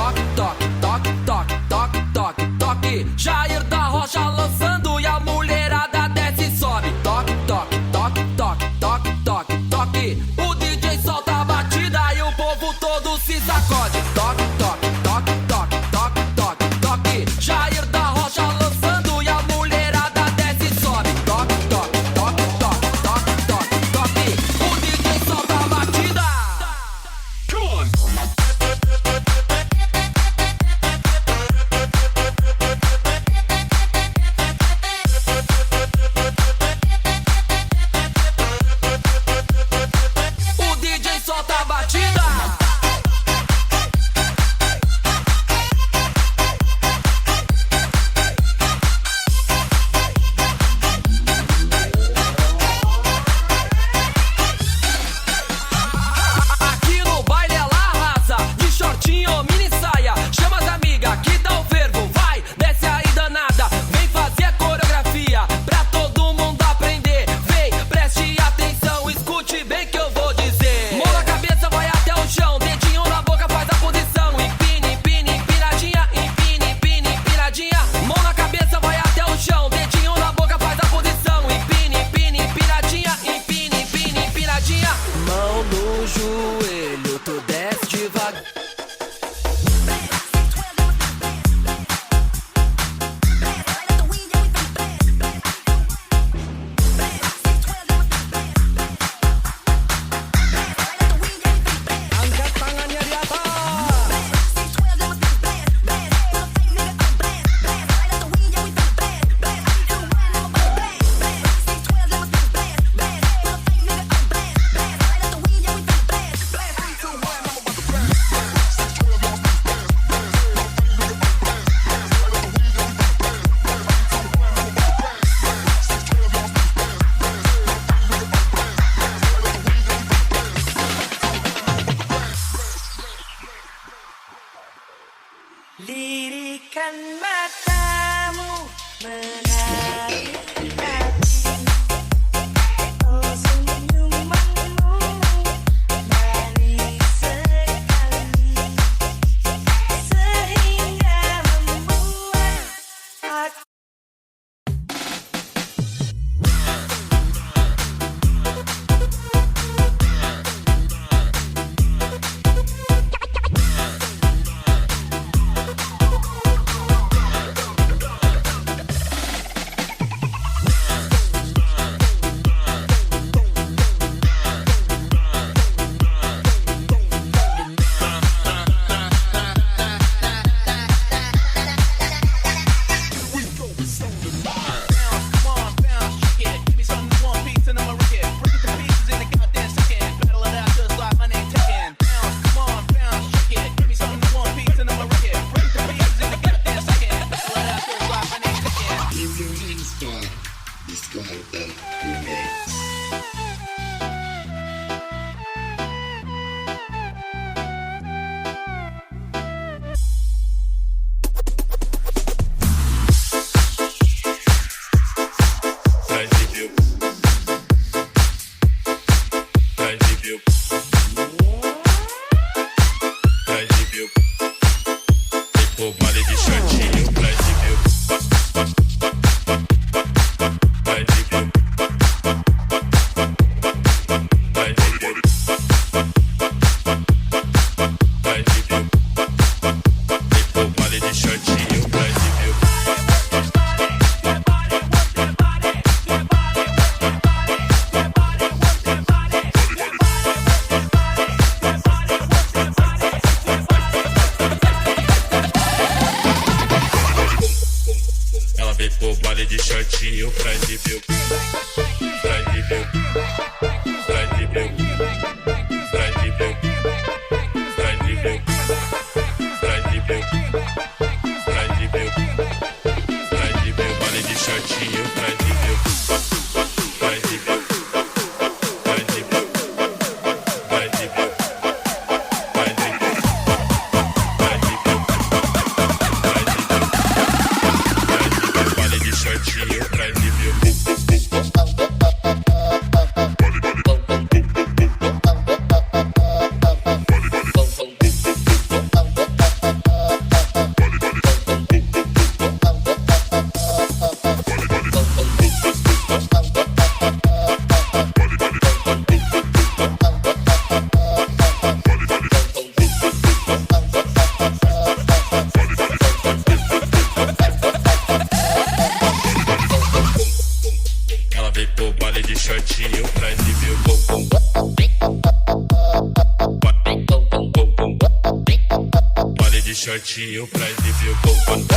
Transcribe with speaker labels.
Speaker 1: toque, toque, toque, toque, toque, toque, toque. Jair da Rocha lançando e a mulherada desce e sobe. Toque, toque, toque, toque, toque, toque, toque. O DJ solta a batida e o povo todo se sacode. Toque, toque, toque, toque, toque, toque, toque. Jair da Rocha lançando e a mulherada desce e sobe. Toque, toque, toque, toque, toque, toque, toque. O DJ solta a batida. Come on. O DJ solta a batida. Aqui no baile ela arrasa, de shortinho ou mini saia. Chama as amigas que dá o fervo, vai, desce aí danada. Vem fazer a coreografia pra todo mundo aprender. Vem, preste atenção, escute bem que eu vou dizer. Mão na cabeça, vai até o chão, dedinho na boca, faz a posição. Empina, empina, empinadinha, empina, empina, empinadinha. Mão na cabeça, vai até o chão, dedinho na boca, faz a posição. Empina, empina, empinadinha, empina, empina, empinadinha. Mão no joelho, tu desce devagar. Angkat tangannya di atas.
Speaker 2: Lirikan matamu menarik hati. Oh senyumanmu manis sekali, sehingga membuat aku
Speaker 3: shortinho pra exibir, pra exibir, pra exibir, pra exibir, pra exibir, pra exibir, pra exibir, pra exibir, vale de shortinho pra exibir, pra exibir, pra exibir, pra exibir, pra exibir, pra exibir, vale de shortinho pra exibir. shortinho pra exibir o bumbum. Pare de shortinho pra exibir o bumbum.